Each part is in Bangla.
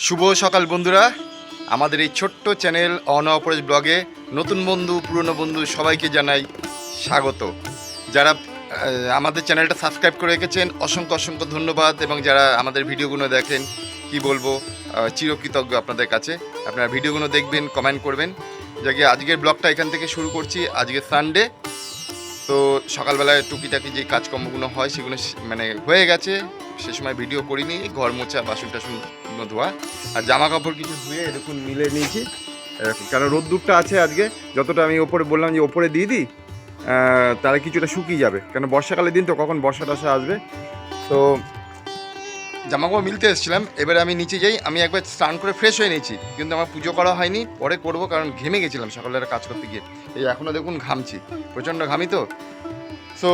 শুভ সকাল বন্ধুরা, আমাদের এই ছোট্ট চ্যানেল অনঅপরাজ ব্লগে নতুন বন্ধু পুরনো বন্ধু সবাইকে জানাই স্বাগত। যারা আমাদের চ্যানেলটা সাবস্ক্রাইব করে রেখেছেন অসংখ্য অসংখ্য ধন্যবাদ, এবং যারা আমাদের ভিডিওগুলো দেখেন কি বলবো, চিরকৃতজ্ঞ আপনাদের কাছে। আপনারা ভিডিওগুলো দেখবেন, কমেন্ট করবেন। যাকে আজকের ব্লগটা এখান থেকে শুরু করছি। আজকে সানডে, তো সকালবেলায় টুকিটাকি যে কাজকর্মগুলো হয় সেগুলো মানে হয়ে গেছে। সে সময় ভিডিও করিনি, ঘর মোছা, বাসন টাসন ধোয়া আর জামা কাপড় কিছু ধুয়ে এরকম মিলে নিয়েছি এরকম, কারণ রোদ্দুরটা আছে আজকে। যতটা আমি ওপরে বললাম যে ওপরে দিয়ে দিই, তাহলে কিছুটা শুকিয়ে যাবে, কেন বর্ষাকালের দিন তো, কখন বর্ষা টর্ষা আসবে। তো জামা কাপড় মিলতে এসেছিলাম, এবারে আমি নিচে যাই। আমি একবার স্নান করে ফ্রেশ হয়ে নিয়েছি, কিন্তু আমার পুজো করা হয়নি, পরে করবো, কারণ ঘেমে গেছিলাম সকালবেলা কাজ করতে গিয়ে। এই এখনও দেখুন ঘামছি, প্রচণ্ড ঘামি তো। সো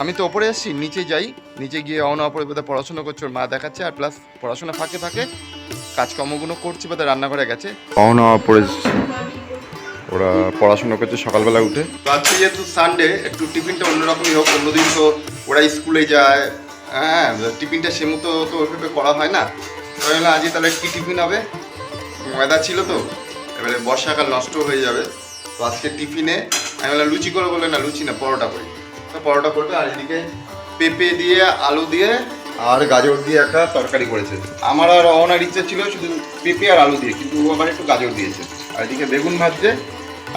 আমি তো ওপরে এসেছি, নিচে যাই। নিচে গিয়ে অপরে বোধহয় পড়াশোনা করছে, ওর মা দেখাচ্ছে, আর প্লাস পড়াশোনা ফাঁকে ফাঁকে কাজকর্মগুলো করছি, বোধহয় রান্নাঘরে গেছে। অপরে ওরা পড়াশোনা করছে সকালবেলা উঠে। তো আজকে যেহেতু সানডে, একটু টিফিনটা অন্যরকমই হোক। অন্যদিন তো ওরা স্কুলে যায়, হ্যাঁ, টিফিনটা সে মতো তো ওইভাবে করা হয় না। তাহলে আজকে তাহলে কী টিফিন হবে, ময়দা ছিল তো, এবারে বর্ষাকাল নষ্ট হয়ে যাবে। তো আজকে টিফিনে আমি বললাম লুচি করে, বলে না লুচি না, পরোটা করি। তো পরোটা করবে, আর এদিকে পেঁপে দিয়ে, আলু দিয়ে আর গাজর দিয়ে একটা তরকারি করেছে। আমার আর অনার ইচ্ছা ছিল শুধু পেঁপে আর আলু দিয়ে, কিন্তু ও আবার একটু গাজর দিয়েছে। আর এদিকে বেগুন ভাজছে,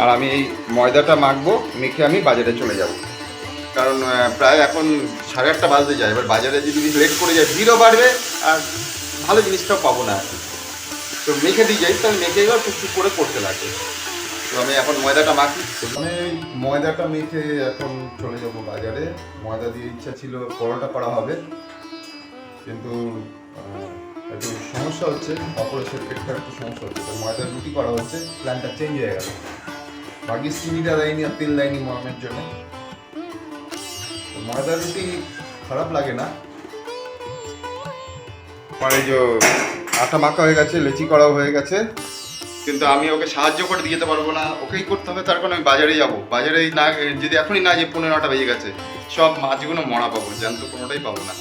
আর আমি এই ময়দাটা মাখবো, মেখে আমি বাজারে চলে যাব। কারণ প্রায় এখন 8:30 বাজতে যায়। এবার বাজারে যদি লেট করে যায়, ভিড়ও বাড়বে, আর ভালো জিনিসটাও পাবো না। তো মেখে দিয়ে যাই, তাহলে মেখে এবার টুকটুক করে করতে লাগে। তো আমি এখন ময়দাটা মাখি। আমি ময়দাটা মেখে এখন চলে যাব বাজারে। ময়দা দিয়ে ইচ্ছা ছিল পরোটা করা হবে, কিন্তু একটু সমস্যা হচ্ছে, অপারেশন পেটটা একটু সমস্যা হচ্ছে, তো ময়দার রুটি করা হচ্ছে। প্ল্যানটা চেঞ্জ হয়ে গেল, বাকি চিনিটা দেয়নি আর তেল দেয়নি মরমের জন্য। ময়দার রুটি খারাপ লাগে না। আমার এই যে আটা মাখা হয়ে গেছে, লেচি করাও হয়ে গেছে, কিন্তু আমি ওকে সাহায্য করে দিয়ে যেতে পারবো না, ওকেই করতে হবে। তার কারণে আমি বাজারে যাবো। বাজারে না, যদি এখনই না যে 15টা বেজে গেছে, সব মাছগুলো মরা পাবো, জ্যান্ত কোনোটাই পাবো না।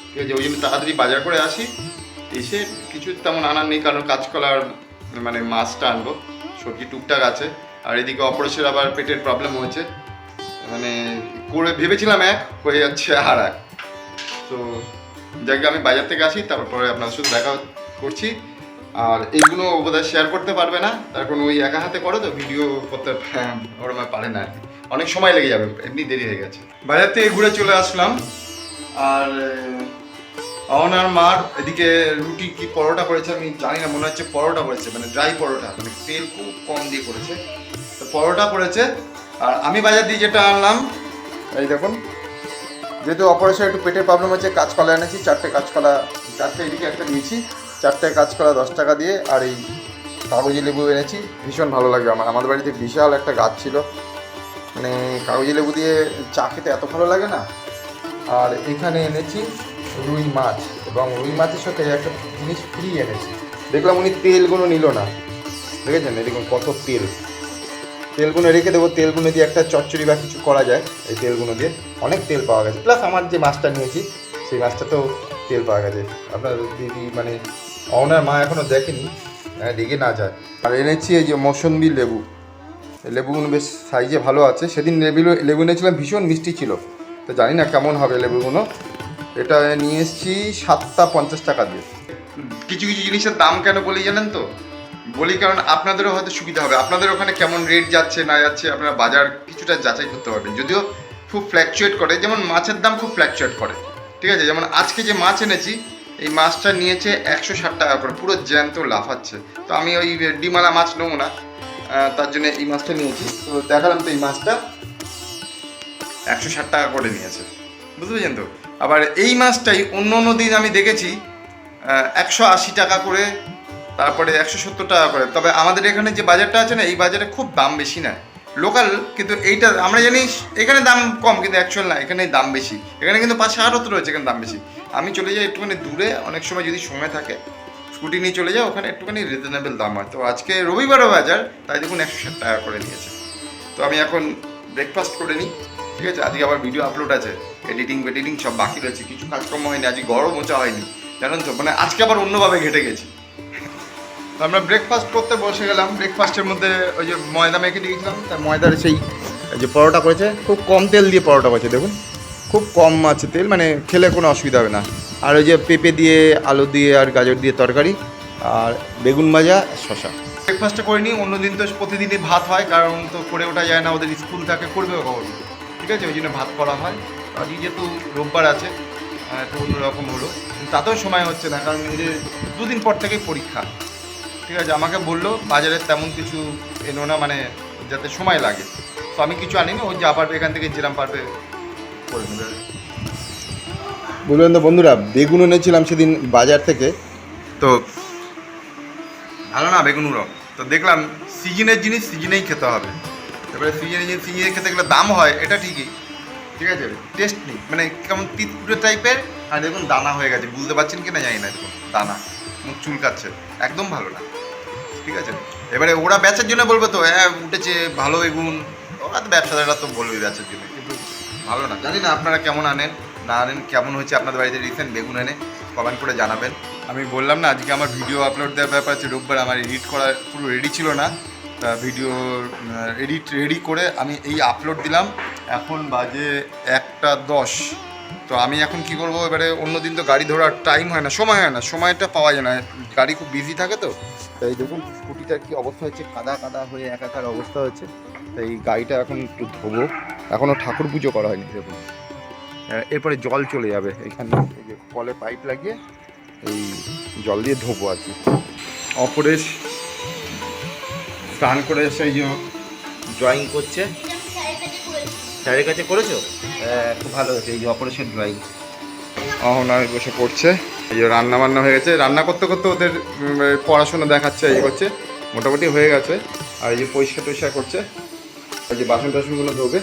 ঠিক আছে, ওই জন্য তাড়াতাড়ি বাজার করে আসি। এসে কিছু তেমন আনার নেই, কারণ কাঁচকলার মানে মাছটা আনবো, সবজি টুকটাক আছে। আর এদিকে অপারেশন আবার পেটের প্রবলেম হয়েছে, মানে করে ভেবেছিলাম এক, হয়ে যাচ্ছে আর এক। তো যাকে আমি বাজার থেকে আসি, তারপরে আপনার সাথে দেখা করছি। আর এইগুলো বোধহয় শেয়ার করতে পারবে না, তার কারণ ওই একা হাতে করে তো, ভিডিও করতে ওরা পারে না আর কি, অনেক সময় লেগে যাবে, এমনি দেরি হয়ে গেছে। বাজার থেকে ঘুরে চলে আসলাম। আর অনার মার এদিকে রুটি কি পরোটা করেছে আমি জানি না, মনে হচ্ছে পরোটা করেছে, মানে ড্রাই পরোটা, মানে তেল খুব কম দিয়ে করেছে, তো পরোটা করেছে। আর আমি বাজার দিয়ে যেটা আনলাম, এই দেখুন, যেহেতু অপারেশন একটু পেটের প্রবলেম হচ্ছে, কাঁচকলা এনেছি 4টে কাঁচকলা, 4টে এদিকে একটা দিয়েছি, 4টে কাঁচকলা 10 টাকা দিয়ে। আর এই কাগজি লেবু এনেছি, ভীষণ ভালো লাগে আমার। আমাদের বাড়িতে বিশাল একটা গাছ ছিল, মানে কাগজি লেবু দিয়ে চা খেতে এত ভালো লাগে না। আর এখানে এনেছি রুই মাছ, এবং রুই মাছের সাথে একটা জিনিস ফ্রি এনেছি। দেখলাম উনি তেলগুলো নিল না, দেখেছেন এরকম কত তেল, তেলগুলো রেখে দেবো, তেলগুলো দিয়ে একটা চচ্চড়ি বা কিছু করা যায়। এই তেলগুলো দিয়ে অনেক তেল পাওয়া গেছে, প্লাস আমার যে মাছটা নিয়েছি সেই মাছটাতেও তেল পাওয়া গেছে। আপনার দিদি মানে ওনার মা এখনও দেখেনি, রেগে না যায়। আর এনেছি এই যে মৌসম্বি লেবু, লেবুগুলো বেশ সাইজে ভালো আছে। সেদিন লেবু এনেছিলাম, ভীষণ মিষ্টি ছিল, তো জানি না কেমন হবে লেবুগুলো। এটা নিয়ে এসেছি 7টা 50 টাকা দিয়ে। কিছু কিছু জিনিসের দাম কেন বলি জানেন তো, বলি কারণ আপনাদেরও হয়তো সুবিধা হবে। আপনাদের ওখানে কেমন রেট যাচ্ছে না যাচ্ছে, আপনারা বাজার কিছুটা যাচাই করতে পারবেন। যদিও খুব ফ্ল্যাকচুয়েট করে, যেমন মাছের দাম খুব ফ্ল্যাকচুয়েট করে, ঠিক আছে। যেমন আজকে যে মাছ এনেছি, এই মাছটা নিয়েছে 160 টাকা করে, পুরো জ্যান্ত লাফাচ্ছে। তো আমি ওই ডিমালা মাছ নেবো না, তার জন্য এই মাছটা নিয়েছি। তো দেখালাম তো, এই মাছটা 160 টাকা করে নিয়েছে, বুঝতে পেরেছেন তো। আবার এই মাছটাই অন্য অন্য দিন আমি দেখেছি 180 টাকা করে, তারপরে 170 টাকা করে। তবে আমাদের এখানে যে বাজারটা আছে না, এই বাজারে খুব দাম বেশি না, লোকাল, কিন্তু এইটা আমরা জানি এখানে দাম কম, কিন্তু অ্যাকচুয়াল না, এখানে দাম বেশি। এখানে কিন্তু পাশে আরও তো রয়েছে, এখানে দাম বেশি। আমি চলে যাই একটুখানি দূরে, অনেক সময় যদি সময় থাকে স্কুটি নিয়ে চলে যাই, ওখানে একটুখানি রিজনেবল দাম হয়। তো আজকে রবিবারও বাজার, তাই দেখুন 160 টাকা করে নিয়েছে। তো আমি এখন ব্রেকফাস্ট করে নিই, ঠিক আছে। আজকে আবার ভিডিও আপলোড আছে, এডিটিং সব বাকি রয়েছে, কিছু কাজকর্ম হয়নি, আজকে ঘরও মোছা হয়নি, জানেন তো, মানে আজকে আবার অন্যভাবে ঘেটে গেছি। তো আমরা ব্রেকফাস্ট করতে বসে গেলাম। ব্রেকফাস্টের মধ্যে ওই যে ময়দা মেখে দিয়েছিলাম, তার ময়দার সেই যে পরোটা করেছে, খুব কম তেল দিয়ে পরোটা করেছে, দেখুন খুব কম আছে তেল, মানে খেলে কোনো অসুবিধা হবে না। আর ওই যে পেঁপে দিয়ে, আলু দিয়ে আর গাজর দিয়ে তরকারি, আর বেগুন ভাজা, শশা। ব্রেকফাস্টটা করে নিই। অন্যদিন তো প্রতিদিনই ভাত হয়, কারণ তো করে ওঠা যায় না, ওদের স্কুল থাকে, করবে কখন, ঠিক আছে, ওই জন্য ভাত করা হয়। আজকে যেহেতু রোববার আছে, একটু অন্যরকম হলো, তাতেও সময় হচ্ছে না, কারণ এদের 2 দিন পর থেকেই পরীক্ষা, ঠিক আছে। আমাকে বললো বাজারে তেমন কিছু এনো না, মানে যাতে সময় লাগে, তো আমি কিছু আনিনি, ও যা পারবে এখান থেকে যেরাম পারবে করে নেবে। বললেন তো বন্ধুরা, বেগুন এনেছিলাম সেদিন বাজার থেকে, তো ভালো না বেগুনগুলো, তো দেখলাম সিজনের জিনিস সিজনেই খেতে হবে। এবারে সিজনের জিনিস সিজনে খেতে গেলে দাম হয়, এটা ঠিকই, ঠিক আছে, টেস্ট নেই, মানে কেমন তিতকুটে টাইপের। আর দেখুন দানা হয়ে গেছে, বুঝতে পারছেন কি না জানি না, দেখুন দানা, মুখ চুলকাচ্ছে, একদম ভালো না, ঠিক আছে। এবারে ওরা বেচার জন্য বলবে তো হ্যাঁ উঠেছে ভালো বেগুন, ওরা তো ব্যবসাদাররা তো বলবে বেচার জন্য, কিন্তু ভালো না। জানি না আপনারা কেমন আনেন না আনেন, কেমন হয়েছে আপনাদের বাড়িতে রিসেন্ট বেগুন এনে কমেন্ট করে জানাবেন। আমি বললাম না আজকে আমার ভিডিও আপলোড দেওয়ার ব্যাপার আছে, রোববার আমার এডিট করা পুরো রেডি ছিল না, তা ভিডিও রেডি করে আমি এই আপলোড দিলাম। এখন বাজে 1:10। তো আমি এখন কি করব, এবারে অন্যদিন তো গাড়ি ধরার টাইম হয় না, সময় হয় না, সময়টা পাওয়া যায় না, গাড়ি খুব বিজি থাকে তো। তাই দেখুন স্কুটিটার কি অবস্থা হচ্ছে, কাদা কাদা হয়ে একাকার অবস্থা হচ্ছে। তাই গাড়িটা এখন একটু ধোবো, এখনও ঠাকুর পুজো করা হয়নি দেখুন। এরপরে জল চলে যাবে এখানে, এই যে কলে পাইপ লাগিয়ে এই জল দিয়ে ধোবো আর কি। অপরেশ স্নান করে এসে এই যে ড্রয়িং করছে, স্যারের কাছে করেছো, খুব ভালো হয়েছে, এই যে অপারেশন ড্রয়িং। অহনায় বসে পড়ছে, এই যে রান্না বান্না হয়ে গেছে, রান্না করতে করতে ওদের পড়াশোনা দেখাচ্ছে, এই করছে, মোটামুটি হয়ে গেছে। আর এই যে পরিষ্কার টরিষ্কার করছে, এই যে বাসন টাসনগুলো ধোবে।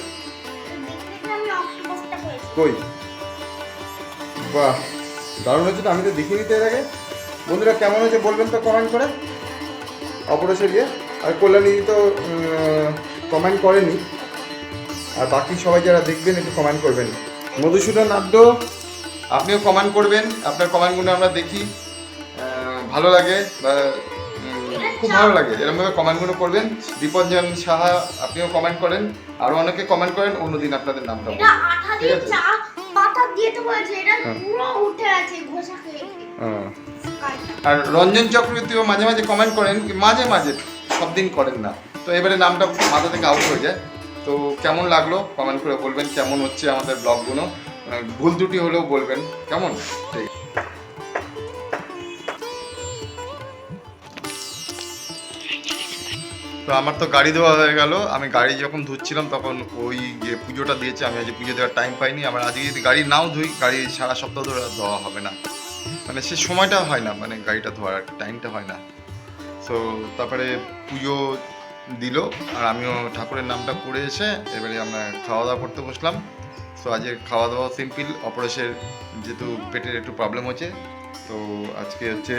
কই বাহ, দারুণ হয়েছে তো, আমি তো দেখিনি তো এর আগে। বন্ধুরা কেমন হয়েছে বলবেন তো কমেন্ট করে। অপারেশন ইয়ে আর কল্যাণী তো কমেন্ট করেনি, আর বাকি সবাই যারা দেখবেন একটু কমেন্ট করবেন। মধুসূদন আদ্য আপনিও কমেন্ট করবেন, আপনার কমেন্টগুলো আমরা দেখি, ভালো লাগে, বা খুব ভালো লাগে এরকমভাবে কমেন্টগুলো করবেন। দীপঞ্জন সাহা আপনিও কমেন্ট করেন, আরও অনেকে কমেন্ট করেন, অন্যদিন আপনাদের নামটা বলবেন, ঠিক আছে। আর রঞ্জন চক্রবর্তীও মাঝে মাঝে কমেন্ট করেন, মাঝে মাঝে, সব দিন করেন না, তো এবারে নামটা মাথা থেকে আউট হয়ে যায়। তো কেমন লাগলো কমেন্ট করে বলবেন, কেমন হচ্ছে আমাদের ব্লগগুলো, ভুল ত্রুটি হলেও বলবেন, কেমন, ঠিক আছে। তো আমার তো গাড়ি ধোয়া হয়ে গেল। আমি গাড়ি যখন ধুচ্ছিলাম তখন ওই যে পুজোটা দিয়েছে, আমি আজকে পুজো দেওয়ার টাইম পাইনি। আমার আজকে যদি গাড়ি নাও ধুই, গাড়ি সারা সপ্তাহ ধরে ধোয়া হবে না, মানে সে সময়টা হয় না, মানে গাড়িটা ধোয়ার টাইমটা হয় না। তো তারপরে পুজো দিল, আর আমিও ঠাকুরের নামটা করে এসে এবারে আমরা খাওয়া দাওয়া করতে বসলাম। তো আজকে খাওয়া দাওয়া সিম্পল, অপারেশনের যেহেতু পেটের একটু প্রবলেম হচ্ছে, তো আজকে হচ্ছে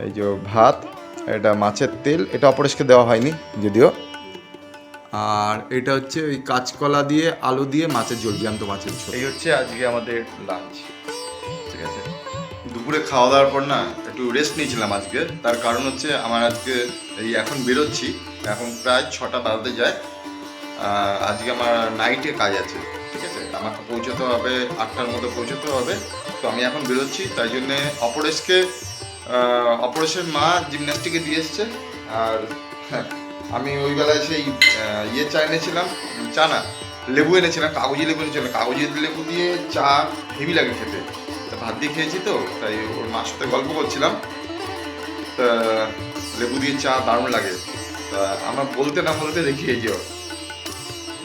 এই যে ভাত, এটা মাছের তেল, এটা অপরেশকে দেওয়া হয়নি যদিও, আর এটা হচ্ছে ওই কাঁচকলা দিয়ে আলু দিয়ে মাছের ঝোল, জ্যান্ত মাছের ঝোল। এই হচ্ছে আজকে আমাদের লাঞ্চ, ঠিক আছে। দুপুরে খাওয়া দাওয়ার পর না একটু রেস্ট নিয়েছিলাম আজকে, তার কারণ হচ্ছে আমার আজকে এই এখন বেরোচ্ছি, এখন প্রায় 6টা বাজতে যায়, আজকে আমার নাইটে কাজ আছে, ঠিক আছে, আমাকে পৌঁছতে হবে 8টার মধ্যে পৌঁছতে হবে। তো আমি এখন বেরোচ্ছি, তাই জন্যে অপরেশের মা জিমন্যাস্টিকে দিয়ে এসছে, আর আমি ওই বেলায় সেই চা এনেছিলাম, চা না লেবু এনেছিলাম, কাগজি লেবু এনেছিলাম, কাগজি লেবু দিয়ে চা হেভি লাগে খেতে, তা ভাত দিয়ে খেয়েছি, তো তাই ওর মার সাথে গল্প করছিলাম, তা লেবু দিয়ে চা দারুণ লাগে। তা আমার বলতে না বলতে দেখি এই যে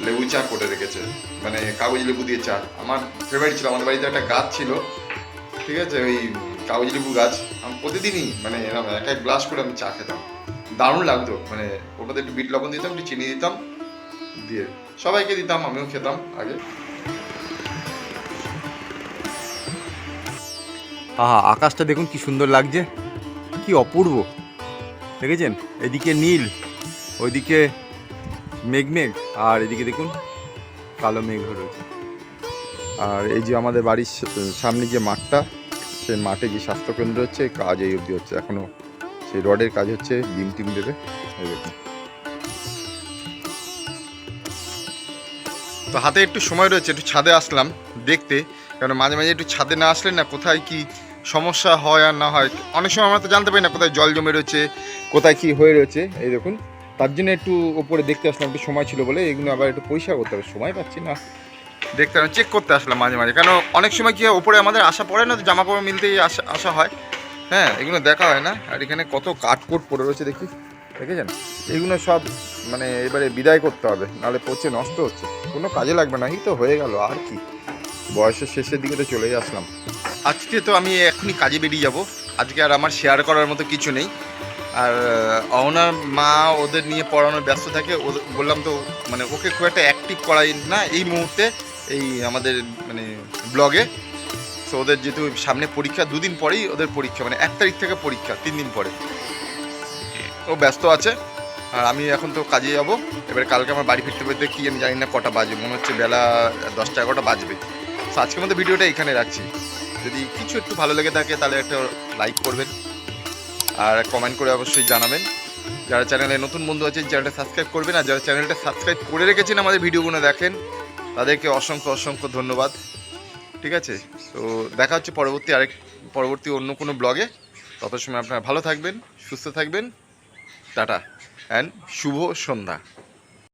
লেবু চা করে রেখেছে, মানে কাগজি লেবু দিয়ে চা, আমার ফেভারিট ছিল। আমাদের বাড়িতে একটা গাছ ছিল, ঠিক আছে, ওই কাগজি লেবু গাছ, আমি প্রতিদিনই মানে এরকম এক গ্লাস করে আমি চা খেতাম, দারুণ লাগতো, মানে ওটাতে একটু বিট লবণ দিতাম, একটু চিনি দিতাম, দিয়ে সবাইকে দিতাম, আমিও খেতাম আগে। আহা, আকাশটা দেখুন কি সুন্দর লাগছে, কি অপূর্ব, দেখেছেন, এদিকে নীল, ওইদিকে মেঘ মেঘ, আর এদিকে দেখুন কালো মেঘ রয়েছে। আর এই যে আমাদের বাড়ির সামনে যে মাঠটা, সেই মাঠে যে স্বাস্থ্যকেন্দ্র হচ্ছে, কাজ এই অবধি হচ্ছে, এখনও সেই রডের কাজ হচ্ছে, বিম টিম দেবে। এই দেখুন, তো হাতে একটু সময় রয়েছে, একটু ছাদে আসলাম দেখতে, কারণ মাঝে মাঝে একটু ছাদে না আসলে না কোথায় কি সমস্যা হয় আর না হয় অনেক সময় আমরা তো জানতে পারি না কোথায় জল জমে রয়েছে, কোথায় কি হয়ে রয়েছে। এই দেখুন, তার জন্য একটু ওপরে দেখতে আসলাম, একটু সময় ছিল বলে। এগুলো আবার একটু পরিষ্কার করতে হবে, সময় পাচ্ছি না, দেখতে চেক করতে আসলাম মাঝে মাঝে। কেন অনেক সময় কি হয়, ওপরে আমাদের আসা পড়ে না, তো জামা কাপড় মিলতেই আসা হয়। হ্যাঁ, এগুলো দেখা হয় না। আর এখানে কত কাঠকোট পড়ে রয়েছে দেখি, দেখেছেন? এইগুলো সব মানে এবারে বিদায় করতে হবে, নাহলে পচে নষ্ট হচ্ছে, কোনো কাজে লাগবে না। এই তো হয়ে গেল, আর কি, বয়সের শেষের দিকে তো চলেই আসলাম। আজকে তো আমি এখনই কাজে বেরিয়ে যাব, আজকে আর আমার শেয়ার করার মতো কিছু নেই। আর অহনার মা ওদের নিয়ে পড়ানোর ব্যস্ত থাকে, বললাম তো মানে ওকে খুব একটা অ্যাক্টিভ করাই না এই মুহূর্তে এই আমাদের মানে ব্লগে। তো ওদের যেহেতু সামনে পরীক্ষা, দুদিন পরেই ওদের পরীক্ষা, মানে 1 তারিখ থেকে পরীক্ষা, 3 দিন পরে। ও ব্যস্ত আছে, আর আমি এখন তো কাজে যাব। এবারে কালকে আমার বাড়ি ফিরতে ফিরতে কি আমি জানি না কটা বাজবে, মনে হচ্ছে বেলা 10টা-11টা বাজবে। তো আজকের মধ্যে ভিডিওটা এখানে রাখছি। যদি কিছু একটু ভালো লেগে থাকে তাহলে একটা লাইক করবেন, আর কমেন্ট করে অবশ্যই জানাবেন। যারা চ্যানেলে নতুন বন্ধু আছেন চ্যানেলটা সাবস্ক্রাইব করবেন, আর যারা চ্যানেলটা সাবস্ক্রাইব করে রেখেছেন আমাদের ভিডিওগুলো দেখেন, তাদেরকে অসংখ্য অসংখ্য ধন্যবাদ। ঠিক আছে, তো দেখা হচ্ছে পরবর্তী অন্য কোনো ব্লগে। তত সময় আপনারা ভালো থাকবেন, সুস্থ থাকবেন। টাটা অ্যান্ড শুভ সন্ধ্যা।